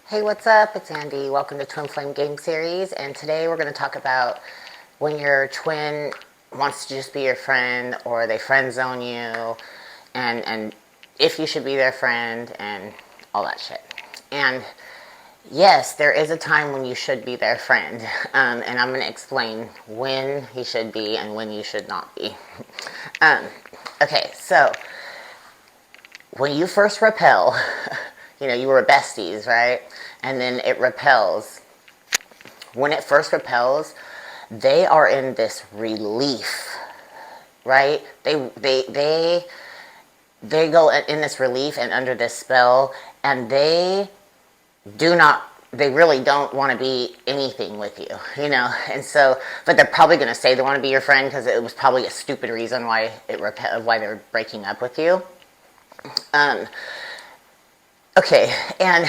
Hey, what's up? It's Andy. Welcome to Twin Flame Game Series. And today we're going to talk about when your twin wants to just be your friend or they friend zone you, and if you should be their friend and all that shit. And yes, there is a time when you should be their friend. And I'm going to explain when he should be and when you should not be. um, okay, so when you first repel, you were besties, right? And then it repels. When it first repels, they are in this relief, right? They go in this relief and under this spell, and they really don't want to be anything with you, And so, but they're probably going to say they want to be your friend because it was probably a stupid reason why why they're breaking up with you. Okay, and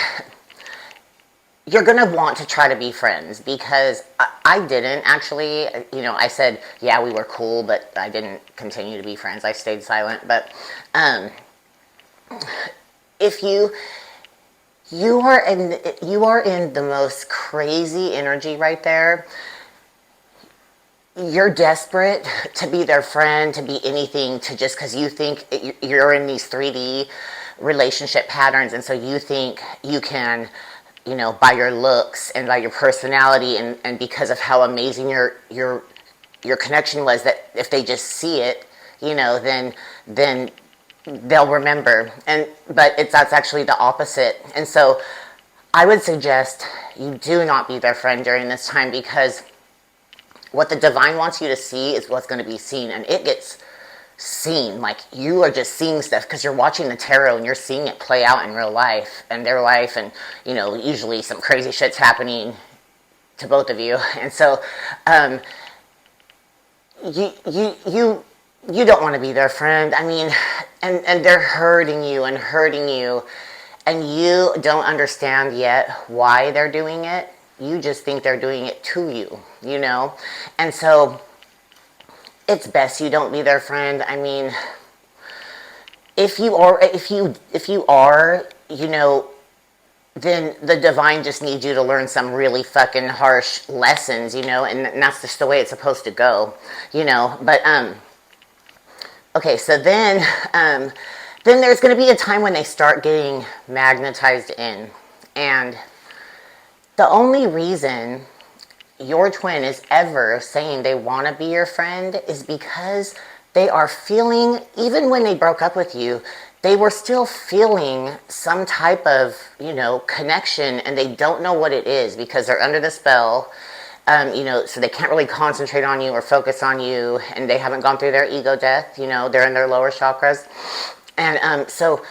you're going to want to try to be friends because I didn't actually, I said, yeah, we were cool, but I didn't continue to be friends. I stayed silent. But if you are in the most crazy energy right there. You're desperate to be their friend, to be anything, to just because you think you're in these 3D relationship patterns, and so you think you can, by your looks and by your personality and because of how amazing your connection was, that if they just see it, then they'll remember. But that's actually the opposite. And so I would suggest you do not be their friend during this time, because what the divine wants you to see is what's going to be seen, and it gets seen. Like, you are just seeing stuff because you're watching the tarot and you're seeing it play out in real life and their life, and usually some crazy shit's happening to both of you. And so you don't want to be their friend. I mean, and they're hurting you, and you don't understand yet why they're doing it. You just think they're doing it to you, And so it's best you don't be their friend. I mean, if you are, then the divine just needs you to learn some really fucking harsh lessons, and that's just the way it's supposed to go, But okay, so then there's going to be a time when they start getting magnetized in, and the only reason your twin is ever saying they want to be your friend is because they are feeling, even when they broke up with you, they were still feeling some type of, connection, and they don't know what it is because they're under the spell, so they can't really concentrate on you or focus on you, and they haven't gone through their ego death, they're in their lower chakras. And so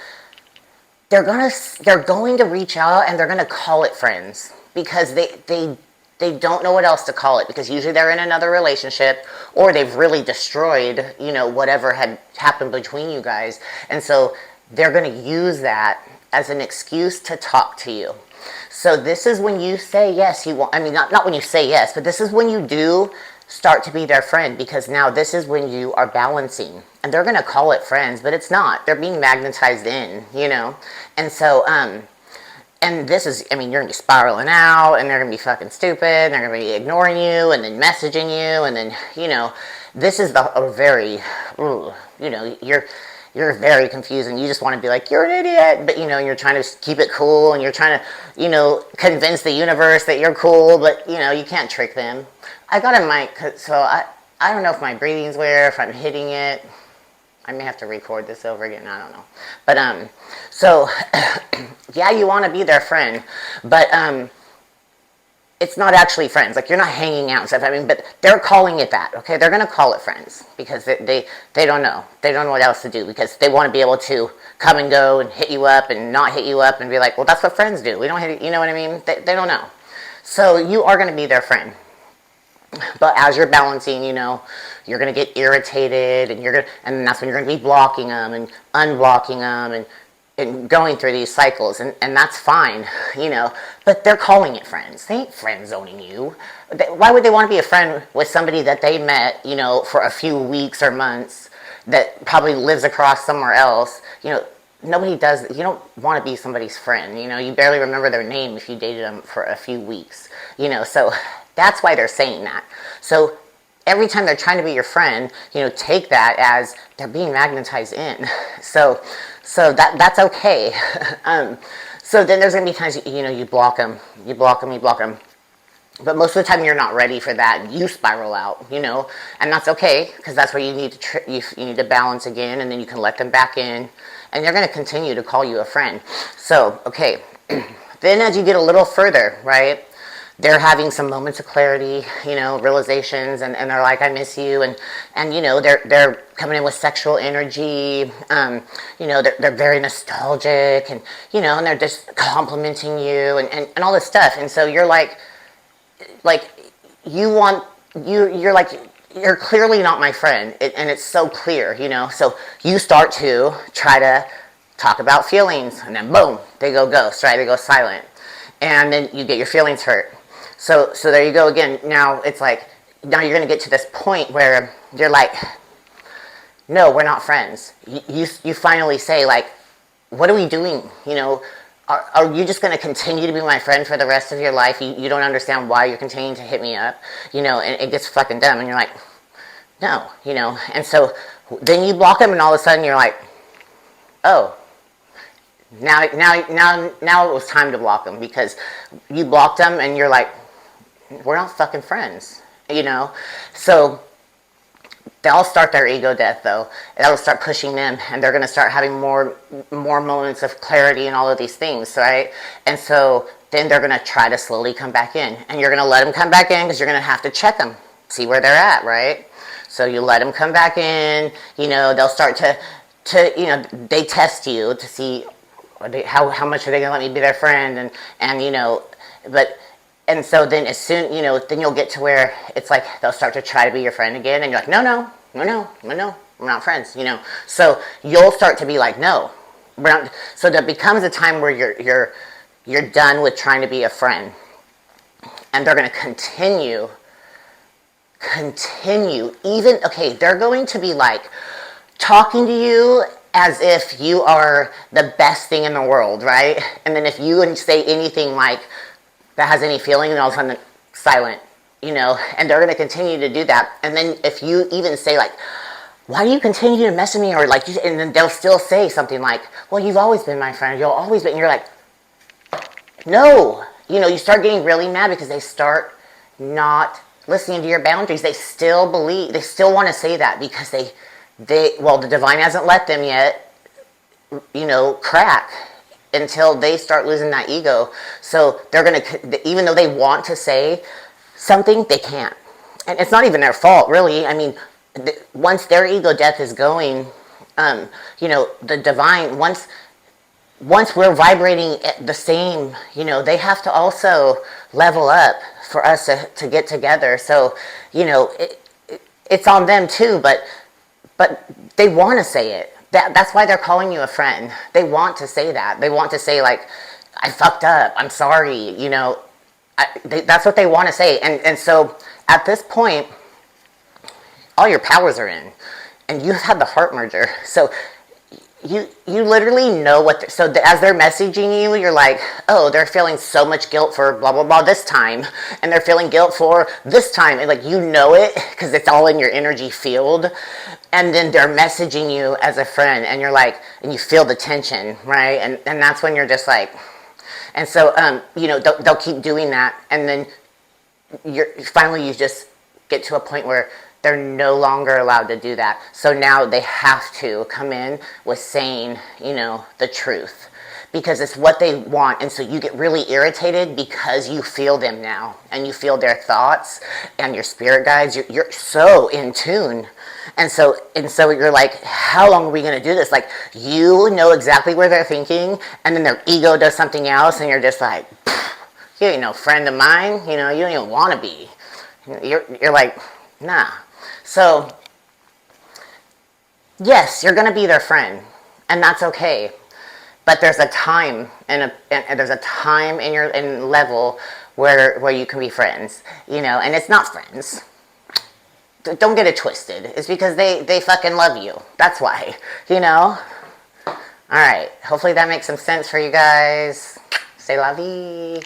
they're going to reach out, and they're going to call it friends, because they don't know what else to call it, because usually they're in another relationship, or they've really destroyed, whatever had happened between you guys. And so they're going to use that as an excuse to talk to you. So this is when you say yes, not when you say yes, but this is when you do start to be their friend, because now this is when you are balancing. And they're going to call it friends, but it's not. They're being magnetized in, And so, and this is, you're going to be spiraling out, and they're going to be fucking stupid, and they're going to be ignoring you, and then messaging you, and then, this is you're very confused, and you just want to be like, you're an idiot, but, you're trying to keep it cool, and you're trying to, convince the universe that you're cool, but, you can't trick them. I got a mic, so I don't know if my breathing's weird, if I'm hitting it. I may have to record this over again. I don't know. But, so, yeah, you want to be their friend, but, it's not actually friends. Like, you're not hanging out and stuff. But they're calling it that, okay? They're going to call it friends because they don't know. They don't know what else to do, because they want to be able to come and go and hit you up and not hit you up and be like, well, that's what friends do. We don't hit you know what I mean? They don't know. So you are going to be their friend. But as you're balancing, you're going to get irritated, and that's when you're going to be blocking them and unblocking them and going through these cycles, and that's fine, but they're calling it friends. They ain't friend zoning you. Why would they want to be a friend with somebody that they met, for a few weeks or months, that probably lives across somewhere else? nobody does, you don't want to be somebody's friend, you know, you barely remember their name if you dated them for a few weeks, you know, so that's why they're saying that. So every time they're trying to be your friend, you know, take that as they're being magnetized in. So that's okay. So then there's going to be times, you know, you block them. But most of the time you're not ready for that. You spiral out, you know, and that's okay, because that's where you need to you need to balance again, and then you can let them back in, and they're going to continue to call you a friend. So, okay, then as you get a little further, right, they're having some moments of clarity, you know, realizations, and they're like, I miss you, and you know, they're coming in with sexual energy, you know, they're very nostalgic, and, you know, and they're just complimenting you, and all this stuff, and so you're like you're like, you're clearly not my friend, and it's so clear, you know, so you start to try to talk about feelings, and then boom, they go ghost, right, they go silent, and then you get your feelings hurt. So there you go again. Now it's like, now you're going to get to this point where you're like, no, we're not friends. You finally say, like, what are we doing, you know? Are you just going to continue to be my friend for the rest of your life? You don't understand why you're continuing to hit me up, you know, and it gets fucking dumb, and you're like, no, you know, and so then you block them, and all of a sudden you're like, oh, now it was time to block them, because you blocked them, and you're like, we're not fucking friends, you know, so they'll start their ego death, though. That'll start pushing them, and they're going to start having more moments of clarity and all of these things, right? And so then they're going to try to slowly come back in, and you're going to let them come back in, because you're going to have to check them, see where they're at, right? So you let them come back in, you know, they'll start to you know, they test you to see how much are they going to let me be their friend, and you know, and so then as soon, you know, then you'll get to where it's like they'll start to try to be your friend again, and you're like, no, we're not friends, you know. So you'll start to be like, no, we're not. So there becomes a time where you're done with trying to be a friend, and they're going to continue. Even, okay, they're going to be like talking to you as if you are the best thing in the world, right? And then if you say anything like that has any feeling, and all of a sudden silent, you know, and they're going to continue to do that. And then if you even say, like, why do you continue to mess with me, or like, and then they'll still say something like, well, you've always been my friend, you'll always be, and you're like, no, you know, you start getting really mad, because they start not listening to your boundaries. They still want to say that, because well, the divine hasn't let them yet, you know, crack until they start losing that ego. So they're going to, even though they want to say something, they can't. And it's not even their fault, really. I mean, once their ego death is going, you know, the divine, once we're vibrating at the same, you know, they have to also level up for us to get together. So, you know, it's on them too, but they want to say it. That's why they're calling you a friend. They want to say that. They want to say, like, I fucked up, I'm sorry, you know. That's what they want to say. And so at this point, all your powers are in, and you've had the heart merger. So you literally know what, so as they're messaging you, you're like, oh, they're feeling so much guilt for blah, blah, blah this time, and they're feeling guilt for this time, and like, you know it, because it's all in your energy field, and then they're messaging you as a friend, and you're like, and you feel the tension, right, and that's when you're just like, and so, you know, they'll keep doing that, and then finally you just get to a point where they're no longer allowed to do that. So now they have to come in with saying, you know, the truth, because it's what they want. And so you get really irritated because you feel them now, and you feel their thoughts and your spirit guides. You're so in tune. And so you're like, how long are we going to do this? Like, you know exactly where they're thinking, and then their ego does something else, and you're just like, you ain't no friend of mine. You know, you don't even want to be. You're like, nah. So, yes, you're going to be their friend, and that's okay. But there's a time, and there's a time in your level where you can be friends, you know, and it's not friends. Don't get it twisted. It's because they fucking love you. That's why, you know. All right. Hopefully that makes some sense for you guys. C'est la vie.